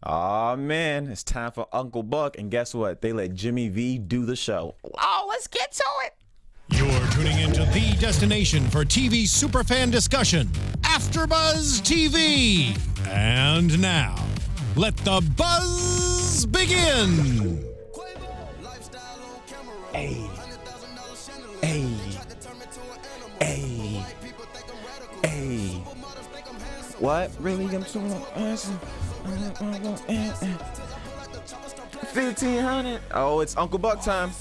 Oh man, it's time for Uncle Buck, and guess what? They let Jimmy V do the show. Oh, let's get to it. You're tuning into the destination for TV superfan discussion, AFTERBUZZ TV. And now, let the buzz begin. Hey, hey, hey, hey. What? Really? I'm too long. 1500. Oh, it's Uncle Buck time.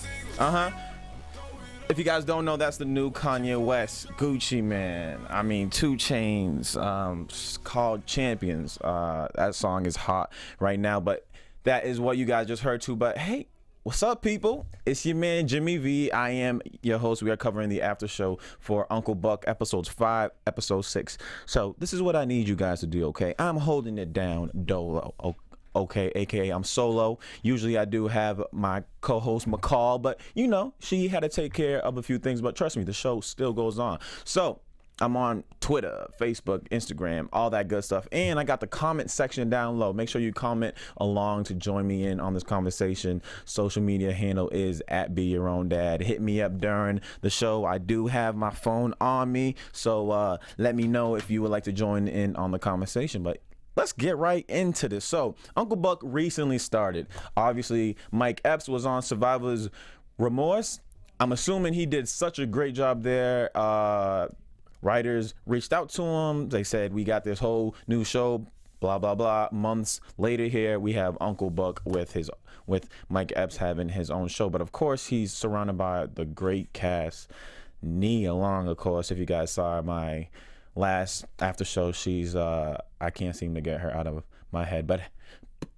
If you guys don't know, that's the new Kanye West Gucci Man. I mean, 2 Chainz, called Champions. That song is hot right now, but that is what you guys just heard too. But hey, what's up, people? It's your man Jimmy V. I am your host. We are covering the after show for Uncle Buck, episodes 5, episode 6. So this is what I need you guys to do, okay? I'm holding it down dolo, okay, aka I'm solo. Usually I do have my co-host McCall, but you know, she had to take care of a few things, but trust me, the show still goes on. So I'm on Twitter, Facebook, Instagram, all that good stuff. And I got the comment section down low. Make sure you comment along to join me in on this conversation. Social media handle is @BeYourOwnDad. Hit me up during the show. I do have my phone on me, so let me know if you would like to join in on the conversation. But let's get right into this. So Uncle Buck recently started. Obviously, Mike Epps was on Survivor's Remorse. I'm assuming he did such a great job there. Writers reached out to him. They said, we got this whole new show, blah, blah, blah. Months later here, we have Uncle Buck with Mike Epps having his own show. But of course, he's surrounded by the great cast. Nia Long, of course, if you guys saw my last after show, she's I can't seem to get her out of my head, but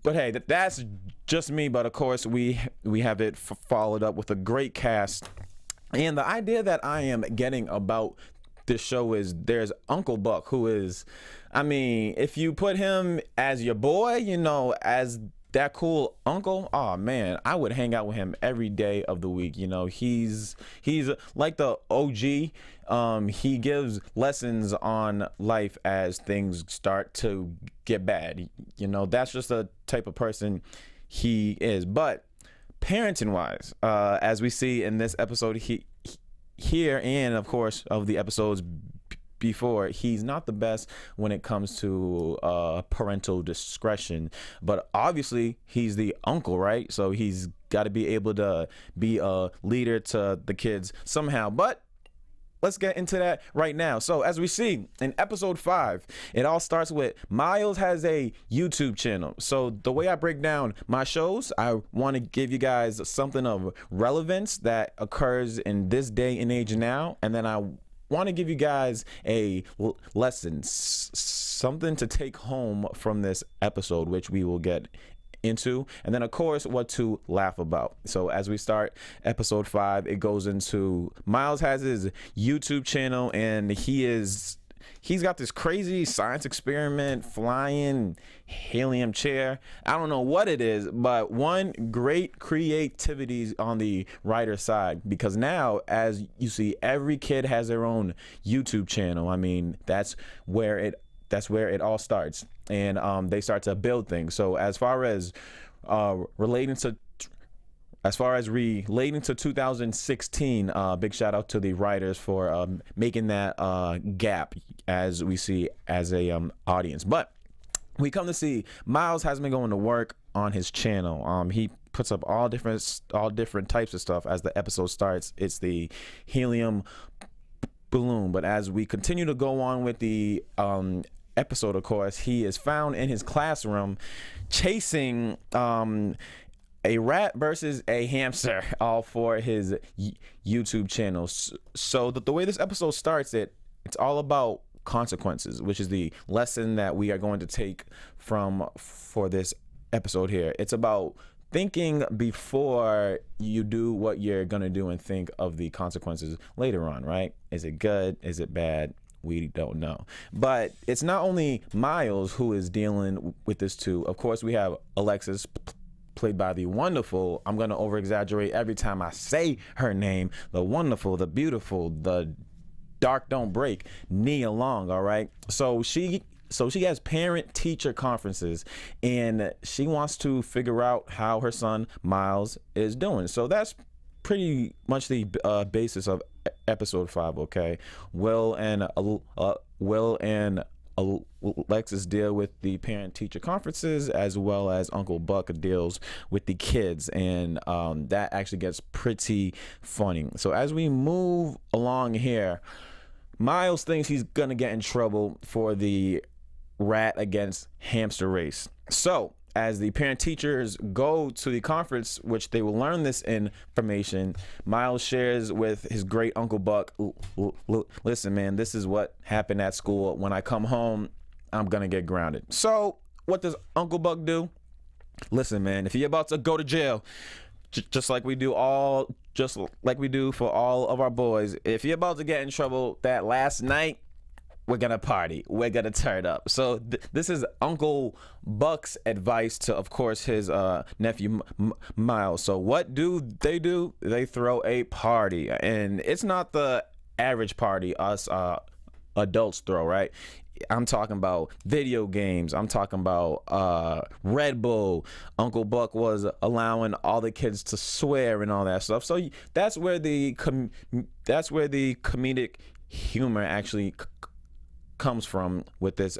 hey, that's just me. But of course, we have it followed up with a great cast. And the idea that I am getting about this show is there's Uncle Buck, who is, I mean, if you put him as your boy, you know, as that cool uncle, oh man, I would hang out with him every day of the week. You know, he's like the OG. He gives lessons on life as things start to get bad. You know, that's just the type of person he is. But parenting wise, as we see in this episode, here and of course of the episodes before, he's not the best when it comes to parental discretion. But obviously he's the uncle, right? So he's got to be able to be a leader to the kids somehow. But let's get into that right now. So as we see in episode 5, it all starts with Miles has a YouTube channel. So the way I break down my shows, I want to give you guys something of relevance that occurs in this day and age now. And then I want to give you guys a lesson, something to take home from this episode, which we will get into, and then of course what to laugh about. So as we start episode 5, it goes into Miles has his YouTube channel, and he's got this crazy science experiment, flying helium chair. I don't know what it is, but one great creativity on the writer side, because now, as you see, every kid has their own YouTube channel. I mean, that's where it all starts, and they start to build things. So as far as relating to 2016, big shout out to the writers for making that gap, as we see as a audience. But we come to see Miles has been going to work on his channel. He puts up all different types of stuff. As the episode starts, it's the helium balloon. But as we continue to go on with the episode, of course, he is found in his classroom chasing a rat versus a hamster, all for his YouTube channel. So the way this episode starts, it's all about consequences, which is the lesson that we are going to take for this episode here. It's about thinking before you do what you're gonna do, and think of the consequences later on, right? Is it good? Is it bad? We don't know. But it's not only Miles who is dealing with this too. Of course, we have Alexis, played by the wonderful, I'm going to over exaggerate every time I say her name, the wonderful, the beautiful, the dark don't break, Nia Long. All right. So she So she has parent-teacher conferences, and she wants to figure out how her son Miles is doing. So that's pretty much the basis of episode 5. Okay, Will and Alexis deal with the parent-teacher conferences, as well as Uncle Buck deals with the kids, and that actually gets pretty funny. So as we move along here, Miles thinks he's gonna get in trouble for the rat against hamster race. So as the parent teachers go to the conference, which they will learn this information, Miles shares with his great Uncle Buck, listen, man, this is what happened at school. When I come home, I'm gonna get grounded. So what does Uncle Buck do? Listen, man, if you're about to go to jail, just like we do for all of our boys, if you're about to get in trouble that last night, we're gonna party, we're gonna turn up. So this is Uncle Buck's advice to, of course, his nephew Miles. So what do? They throw a party, and it's not the average party us adults throw, right? I'm talking about video games. I'm talking about Red Bull. Uncle Buck was allowing all the kids to swear and all that stuff. So that's where the comedic humor actually comes from with this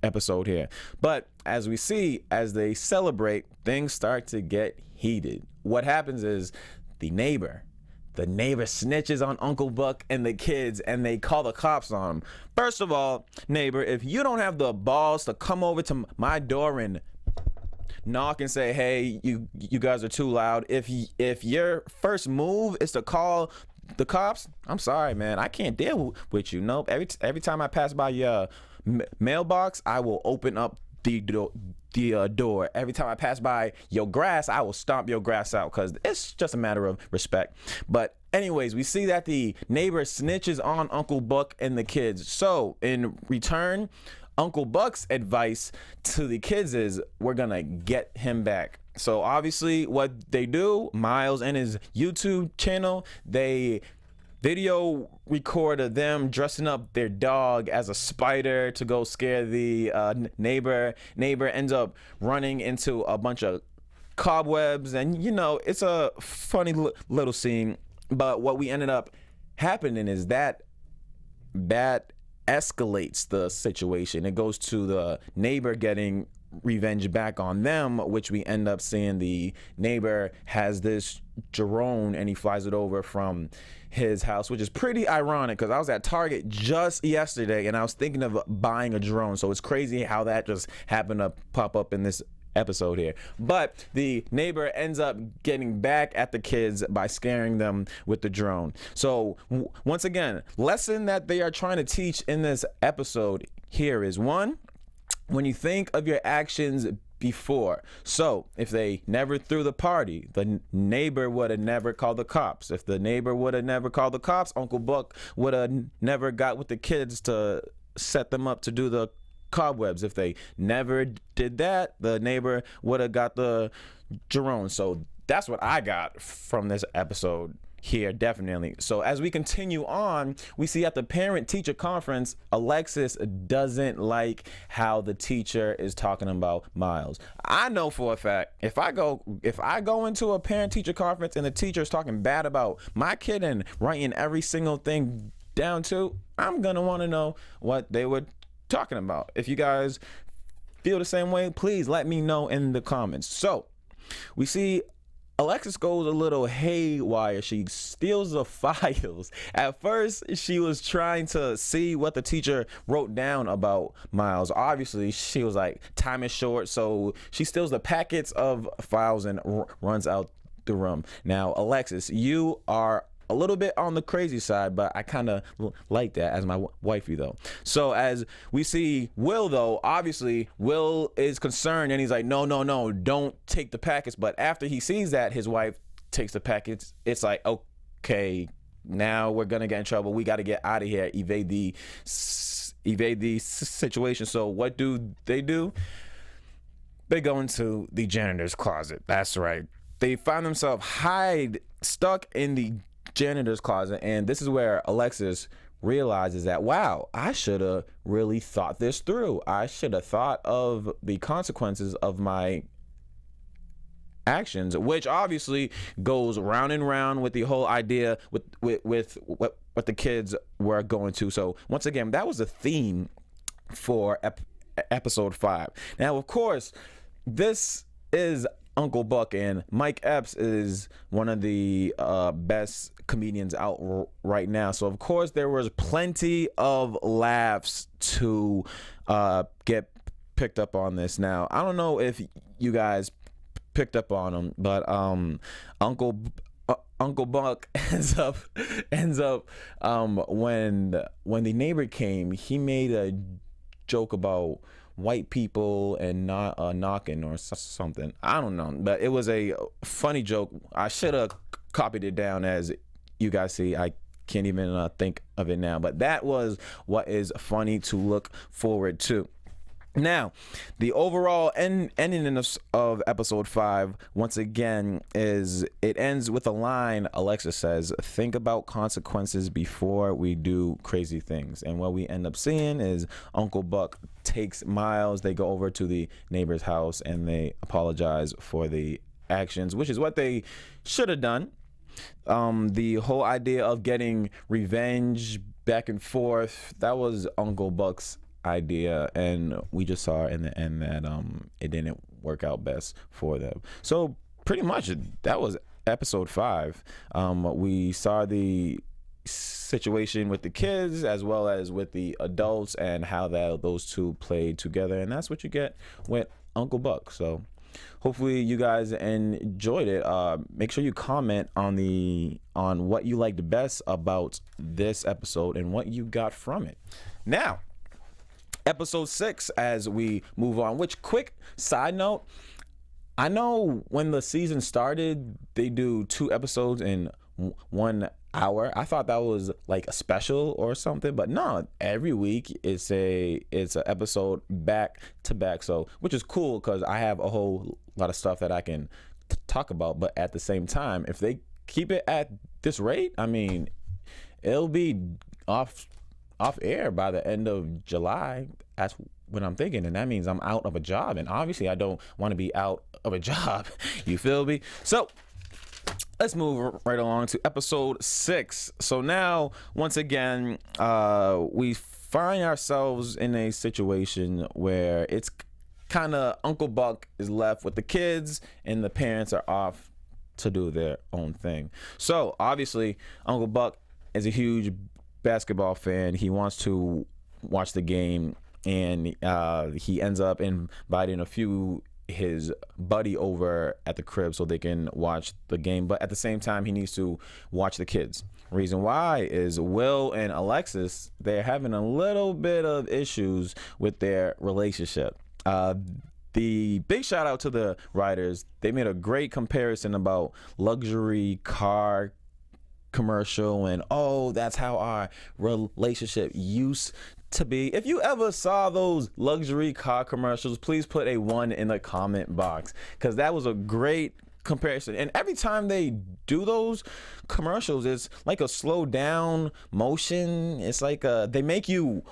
episode here. But as we see, as they celebrate, things start to get heated. What happens is the neighbor snitches on Uncle Buck and the kids, and they call the cops on him. First of all, neighbor, if you don't have the balls to come over to my door and knock and say, hey, you guys are too loud, if your first move is to call the cops, I'm sorry, man, I can't deal with you. Nope. Every time I pass by your mailbox, I will open up the door. Every time I pass by your grass, I will stomp your grass out, because it's just a matter of respect. But anyways, we see that the neighbor snitches on Uncle Buck and the kids. So in return, Uncle Buck's advice to the kids is, we're gonna get him back. So obviously what they do, Miles and his YouTube channel, they video record of them dressing up their dog as a spider to go scare the neighbor. Neighbor ends up running into a bunch of cobwebs, and it's a funny little scene. But what we ended up happening is that escalates the situation. It goes to the neighbor getting revenge back on them, which we end up seeing the neighbor has this drone and he flies it over from his house, which is pretty ironic, because I was at Target just yesterday and I was thinking of buying a drone. So it's crazy how that just happened to pop up in this episode here. But the neighbor ends up getting back at the kids by scaring them with the drone. So once again, lesson that they are trying to teach in this episode here is, one, when you think of your actions before. So if they never threw the party, the neighbor would have never called the cops. If the neighbor would have never called the cops, Uncle Buck would have never got with the kids to set them up to do the cobwebs. If they never did that, the neighbor would have got the drone. So that's what I got from this episode here, definitely. So as we continue on, we see at the parent-teacher conference, Alexis doesn't like how the teacher is talking about Miles. I know for a fact, if I go into a parent-teacher conference and the teacher is talking bad about my kid and writing every single thing down to, I'm gonna want to know what they were talking about. If you guys feel the same way, please let me know in the comments. So we see Alexis goes a little haywire. She steals the files. At first, she was trying to see what the teacher wrote down about Miles. Obviously, she was like, time is short, so she steals the packets of files and runs out the room. Now, Alexis, you are a little bit on the crazy side, but I kind of like that as my wifey, though. So as we see Will, though, obviously Will is concerned and he's like, no, don't take the packets. But after he sees that his wife takes the packets, it's like, okay, now we're gonna get in trouble. We got to get out of here, evade the situation. So what do? They go into the janitor's closet. That's right. They find themselves stuck in the janitor's closet, and this is where Alexis realizes that, wow, I should have really thought this through. I should have thought of the consequences of my actions, which obviously goes round and round with the whole idea with what the kids were going to. So once again, that was the theme for episode 5. Now, of course, this is Uncle Buck, and Mike Epps is one of the best comedians out right now. So of course there was plenty of laughs to get picked up on this. Now, I don't know if you guys picked up on him, but Uncle Buck ends up when the neighbor came, he made a joke about white people and not knocking or something. I don't know, but it was a funny joke. I should have copied it down. As you guys see, I can't even think of it now, but that was what is funny to look forward to. Now, the overall ending of episode 5, once again, it ends with a line Alexa says, "Think about consequences before we do crazy things." And what we end up seeing is Uncle Buck takes Miles. They go over to the neighbor's house and they apologize for the actions, which is what they should have done. The whole idea of getting revenge back and forth, that was Uncle Buck's idea, and we just saw in the end that it didn't work out best for them. So pretty much that was episode 5. We saw the situation with the kids as well as with the adults and how those two played together, and that's what you get with Uncle Buck. So hopefully you guys enjoyed it. Make sure you comment on what you liked best about this episode and what you got from it. Now, episode 6, as we move on, which, quick side note, I know when the season started, they do 2 episodes in 1 hour. I thought that was like a special or something, but no, every week it's an episode back to back. So, which is cool because I have a whole lot of stuff that I can talk about, but at the same time, if they keep it at this rate, I mean, it'll be off air by the end of July. That's what I'm thinking, and that means I'm out of a job, and obviously I don't want to be out of a job. You feel me? So let's move right along to episode 6. So now, once again, we find ourselves in a situation where it's kind of Uncle Buck is left with the kids and the parents are off to do their own thing. So obviously Uncle Buck is a huge basketball fan. He wants to watch the game, and he ends up inviting his buddy over at the crib so they can watch the game, but at the same time he needs to watch the kids. Reason why is Will and Alexis, they're having a little bit of issues with their relationship. The big shout out to the writers. They made a great comparison about luxury car commercial and, oh, that's how our relationship used to be. If you ever saw those luxury car commercials, please put a 1 in the comment box, because that was a great comparison. And every time they do those commercials, it's like a slow down motion. It's like they make you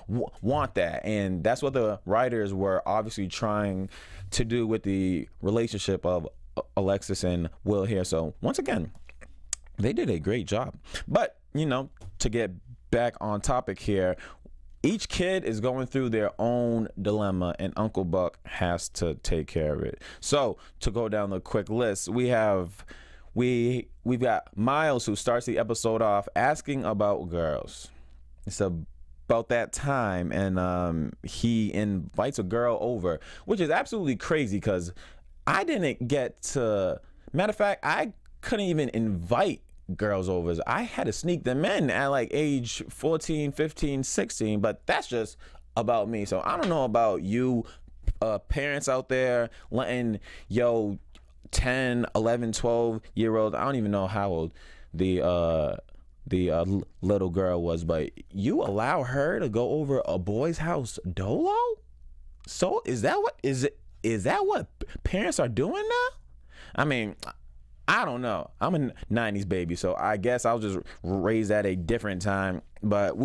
want that, and that's what the writers were obviously trying to do with the relationship of Alexis and Will here. So once again, they did a great job. But to get back on topic here, each kid is going through their own dilemma, and Uncle Buck has to take care of it. So to go down the quick list, we've got Miles, who starts the episode off asking about girls. It's about that time, and he invites a girl over, which is absolutely crazy because I didn't get to. Matter of fact, I couldn't even invite girls over. I had to sneak them in at like age 14, 15, 16, but that's just about me. So I don't know about you parents out there letting 10, 11, 12-year-old, I don't even know how old the little girl was, but you allow her to go over a boy's house dolo? So is that what parents are doing now? I mean, I don't know. I'm a 90s baby, so I guess I was just raised at a different time. But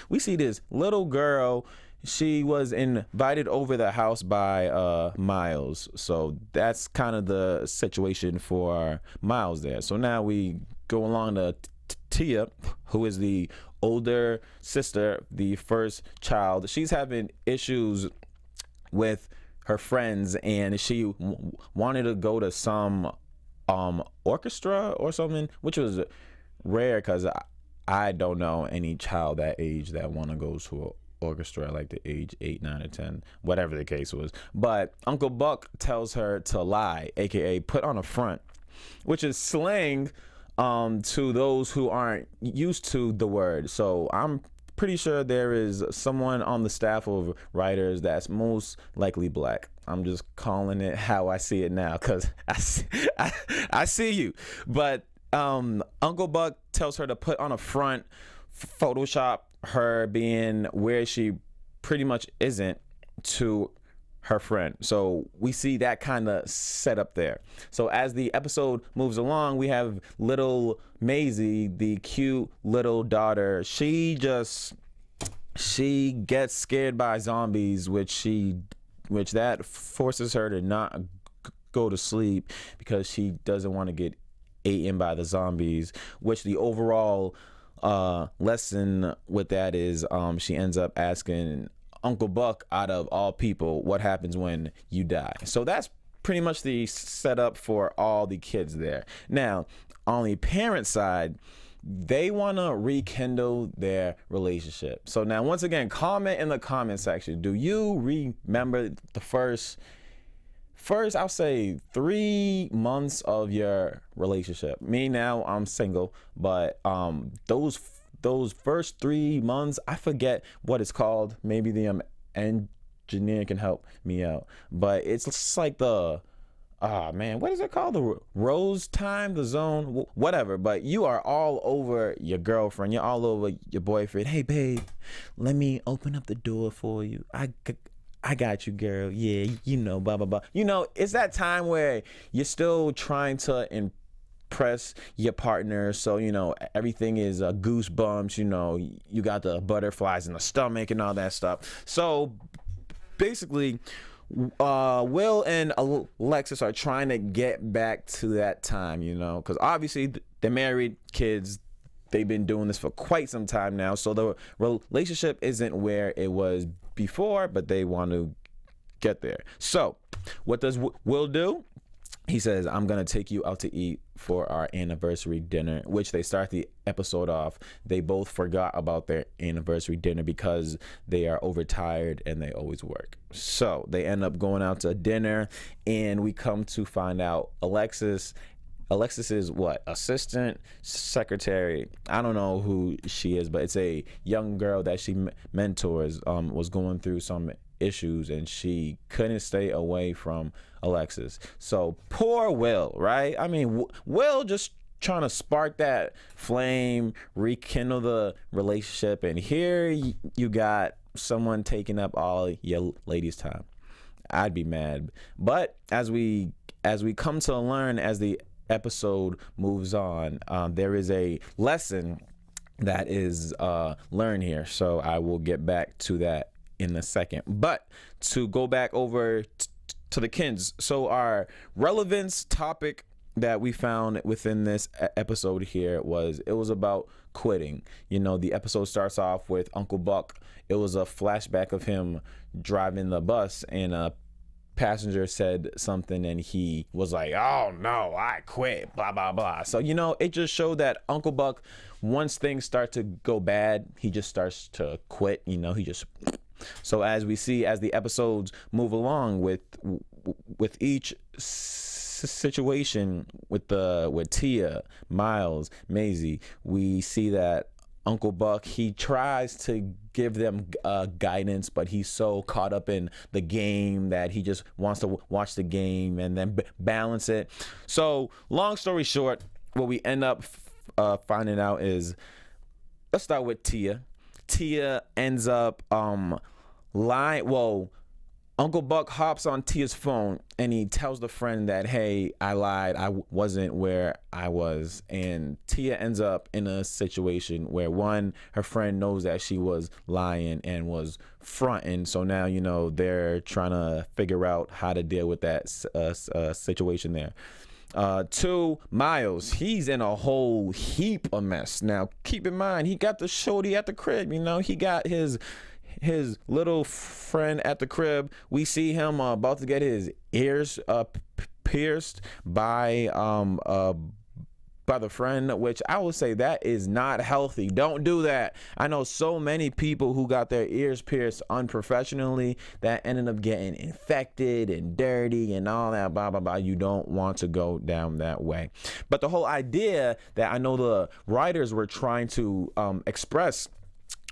we see this little girl. She was invited over the house by Miles. So that's kind of the situation for Miles there. So now we go along to Tia, who is the older sister, the first child. She's having issues with her friends, and she wanted to go to some orchestra or something, which was rare because I don't know any child that age that want to go to an orchestra like the age 8, 9, or 10, whatever the case was. But Uncle Buck tells her to lie, aka put on a front, which is slang to those who aren't used to the word. So I'm pretty sure there is someone on the staff of writers that's most likely black. I'm just calling it how I see it now because I see you. But Uncle Buck tells her to put on a front, Photoshop her being where she pretty much isn't to her friend. So we see that kind of set up there. So as the episode moves along, we have little Maisie, the cute little daughter. She gets scared by zombies, which that forces her to not go to sleep because she doesn't want to get eaten by the zombies, which the overall lesson with that is she ends up asking Uncle Buck, out of all people, what happens when you die. So that's pretty much the setup for all the kids there. Now, on the parent side, they want to rekindle their relationship. So now, once again, comment in the comment section. Do you remember the first I'll say 3 months of your relationship? Me now, I'm single, but those first 3 months, I forget what it's called. Maybe the engineer can help me out. But it's just like the what is it called? The rose time, the zone, whatever. But you are all over your girlfriend. You're all over your boyfriend. Hey, babe, let me open up the door for you. I got you, girl. Yeah, you know, blah, blah, blah. You know, it's that time where you're still trying to impress your partner. So, you know, everything is goosebumps. You know, you got the butterflies in the stomach and all that stuff. So basically, Will and Alexis are trying to get back to that time, you know, because obviously they're married, kids. They've been doing this for quite some time now. So the relationship isn't where it was before, but they want to get there. So what does Will do? He says, I'm going to take you out to eat for our anniversary dinner, which they start the episode off. They both forgot about their anniversary dinner because they are overtired and they always work. So they end up going out to dinner, and we come to find out Alexis is what? Assistant secretary. I don't know who she is, but it's a young girl that she mentors, was going through some issues, and she couldn't stay away from Alexis. So poor Will, right? I mean, Will just trying to spark that flame, rekindle the relationship, and here you got someone taking up all your ladies' time. I'd be mad. But as we come to learn as the episode moves on, there is a lesson that is learned here. So I will get back to that in a second. But to go back over to the kids, so our relevance topic that we found within this episode here was about quitting. You know, the episode starts off with Uncle Buck. It was a flashback of him driving the bus, and a passenger said something, and he was like, oh no, I quit, blah blah blah. So, you know, it just showed that Uncle Buck, once things start to go bad, he just starts to quit. You know, he just. So as we see, as the episodes move along with each situation with Tia, Miles, Maisie, we see that Uncle Buck, he tries to give them guidance, but he's so caught up in the game that he just wants to watch the game and then balance it. So long story short, what we end up finding out is, let's start with Tia. Tia ends up lying. Well, Uncle Buck hops on Tia's phone and he tells the friend that, hey, I lied. I wasn't where I was. And Tia ends up in a situation where, one, her friend knows that she was lying and was fronting. So now, you know, they're trying to figure out how to deal with that situation there. Two, Miles, he's in a whole heap of mess. Now, keep in mind, he got the shorty at the crib. You know, he got his little friend at the crib. We see him about to get his ears pierced by the friend, which I would say that is not healthy. Don't do that. I know so many people who got their ears pierced unprofessionally that ended up getting infected and dirty and all that, blah, blah, blah. You don't want to go down that way. But the whole idea that I know the writers were trying to express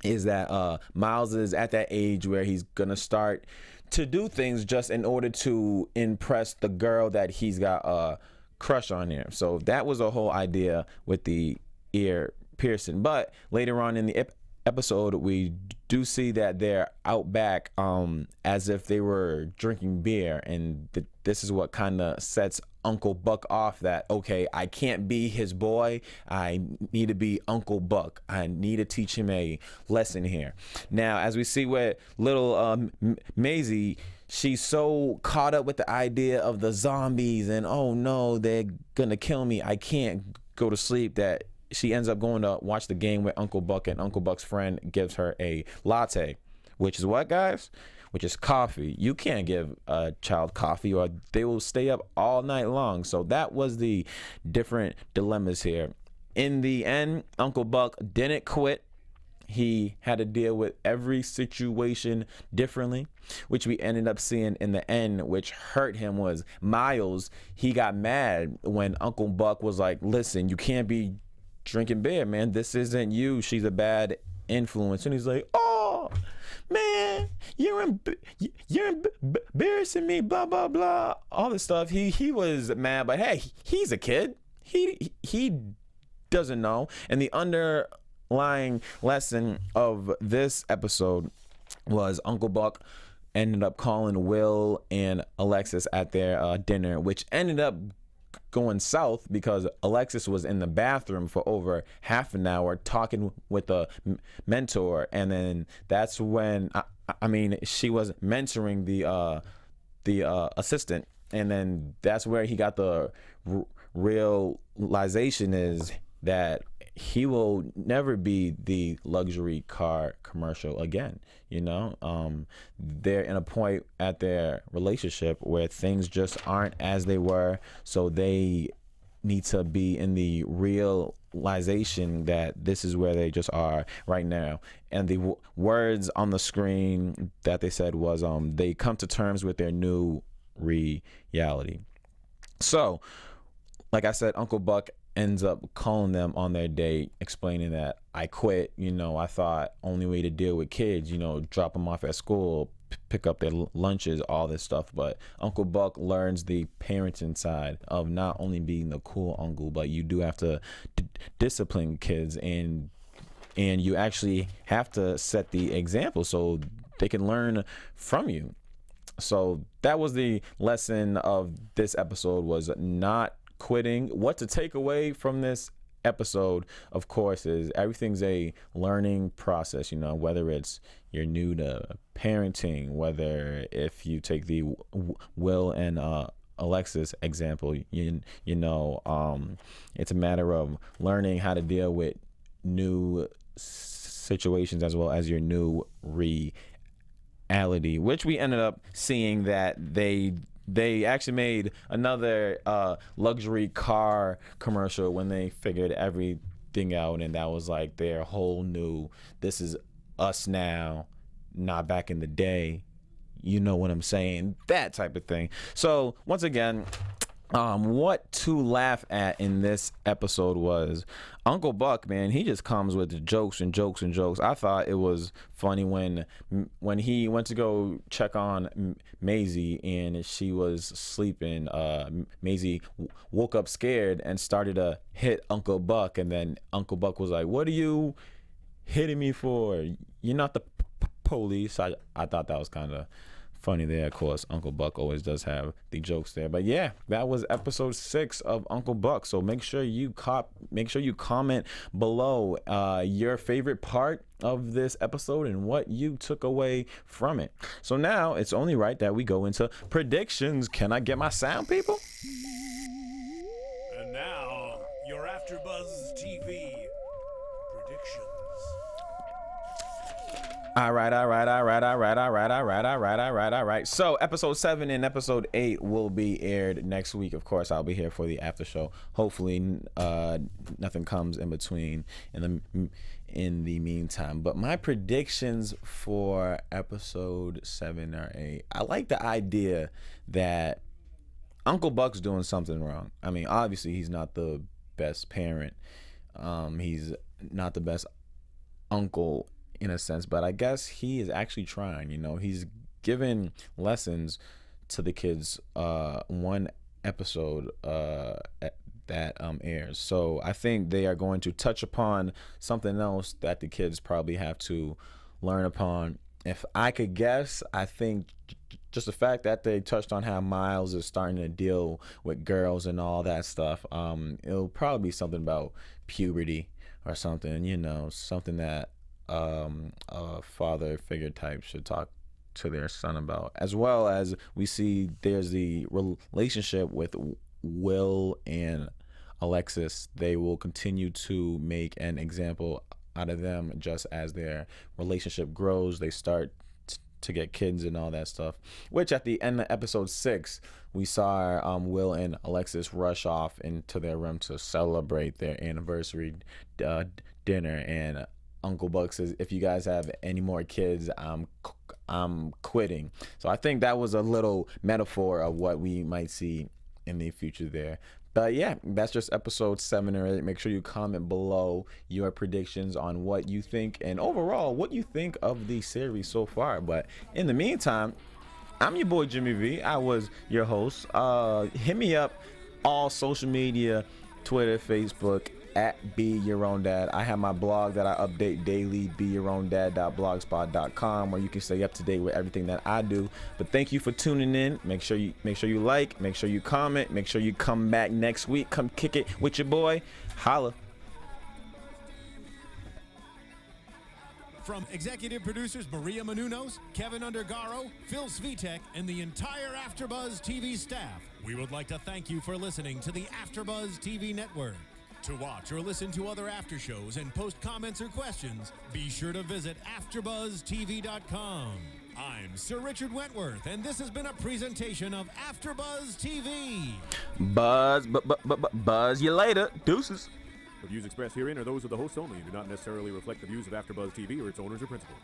is that Miles is at that age where he's gonna start to do things just in order to impress the girl that he's got a crush on here. So that was a whole idea with the ear piercing. But later on in the episode, we do see that they're out back as if they were drinking beer, and this is what kind of sets Uncle Buck off that, okay, I can't be his boy. I need to be Uncle Buck. I need to teach him a lesson here. Now, as we see with little Maisie, she's so caught up with the idea of the zombies and, oh no, they're gonna kill me, I can't go to sleep, that she ends up going to watch the game with Uncle Buck, and Uncle Buck's friend gives her a latte, which is what, guys? Which is coffee. You can't give a child coffee or they will stay up all night long. So that was the different dilemmas here. In the end, Uncle Buck didn't quit. He had to deal with every situation differently, which we ended up seeing in the end, which hurt him was Miles. He got mad when Uncle Buck was like, listen, you can't be drinking beer, man. This isn't you. She's a bad influence. And he's like, oh, man, you're embarrassing me, blah, blah, blah, all this stuff. He was mad, but hey, he's a kid. He doesn't know. And the underlying lesson of this episode was Uncle Buck ended up calling Will and Alexis at their dinner, which ended up going south because Alexis was in the bathroom for over half an hour talking with a mentor, and then that's when I mean she was mentoring the assistant, and then that's where he got the realization is that he will never be the luxury car commercial again. You know, they're in a point at their relationship where things just aren't as they were. So they need to be in the realization that this is where they just are right now. And the words on the screen that they said was, they come to terms with their new reality. So, like I said, Uncle Buck ends up calling them on their date, explaining that I quit. You know, I thought only way to deal with kids, you know, drop them off at school, pick up their lunches, all this stuff. But Uncle Buck learns the parenting side of not only being the cool uncle, but you do have to discipline kids, and you actually have to set the example so they can learn from you. So that was the lesson of this episode, was not quitting. What to take away from this episode, of course, is everything's a learning process. You know, whether it's you're new to parenting, whether if you take the Will and Alexis example, you know, it's a matter of learning how to deal with new situations as well as your new reality, which we ended up seeing that they actually made another luxury car commercial when they figured everything out, and that was like their whole new, this is us now, not back in the day. You know what I'm saying? That type of thing. So once again, what to laugh at in this episode was Uncle Buck, man. He just comes with the jokes and jokes and jokes. I thought it was funny when he went to go check on Maisie and she was sleeping. Maisie woke up scared and started to hit Uncle Buck, and then Uncle Buck was like, "What are you hitting me for? You're not the police." I thought that was kind of funny there. Of course, Uncle Buck always does have the jokes there. But yeah, that was episode 6 of Uncle Buck. So make sure you comment below your favorite part of this episode and what you took away from it. So now it's only right that we go into predictions. Can I get my sound, people? And now, your AfterBuzz TV predictions. All right. So episode 7 and episode 8 will be aired next week. Of course, I'll be here for the after show. Hopefully, nothing comes in between in the meantime. But my predictions for episode 7 or 8, I like the idea that Uncle Buck's doing something wrong. I mean, obviously, he's not the best parent. He's not the best uncle in a sense, but I guess he is actually trying. He's giving lessons to the kids one episode that airs. So I think they are going to touch upon something else that the kids probably have to learn upon. If I could guess, I think just the fact that they touched on how Miles is starting to deal with girls and all that stuff, it'll probably be something about puberty or something, something that a father figure type should talk to their son about. As well as we see there's the relationship with Will and Alexis. They will continue to make an example out of them just as their relationship grows. They start to get kids and all that stuff, which at the end of episode 6 we saw Will and Alexis rush off into their room to celebrate their anniversary dinner, and Uncle Buck says, if you guys have any more kids, I'm quitting. So I think that was a little metaphor of what we might see in the future there. But yeah, that's just episode 7 or 8. Make sure you comment below your predictions on what you think and overall what you think of the series so far. But in the meantime, I'm your boy Jimmy V. I was your host. Hit me up all social media, Twitter, Facebook, at Be Your Own Dad. I have my blog that I update daily, beyourowndad.blogspot.com, where you can stay up to date with everything that I do. But thank you for tuning in. Make sure you like, make sure you comment, make sure you come back next week. Come kick it with your boy. Holla. From executive producers Maria Menounos, Kevin Undergaro, Phil Svitek, and the entire AfterBuzz TV staff, we would like to thank you for listening to the AfterBuzz TV network. To watch or listen to other after shows and post comments or questions, be sure to visit AfterBuzzTV.com. I'm Sir Richard Wentworth, and this has been a presentation of AfterBuzz TV. Buzz you later. Deuces. The views expressed herein are those of the hosts only and do not necessarily reflect the views of AfterBuzz TV or its owners or principals.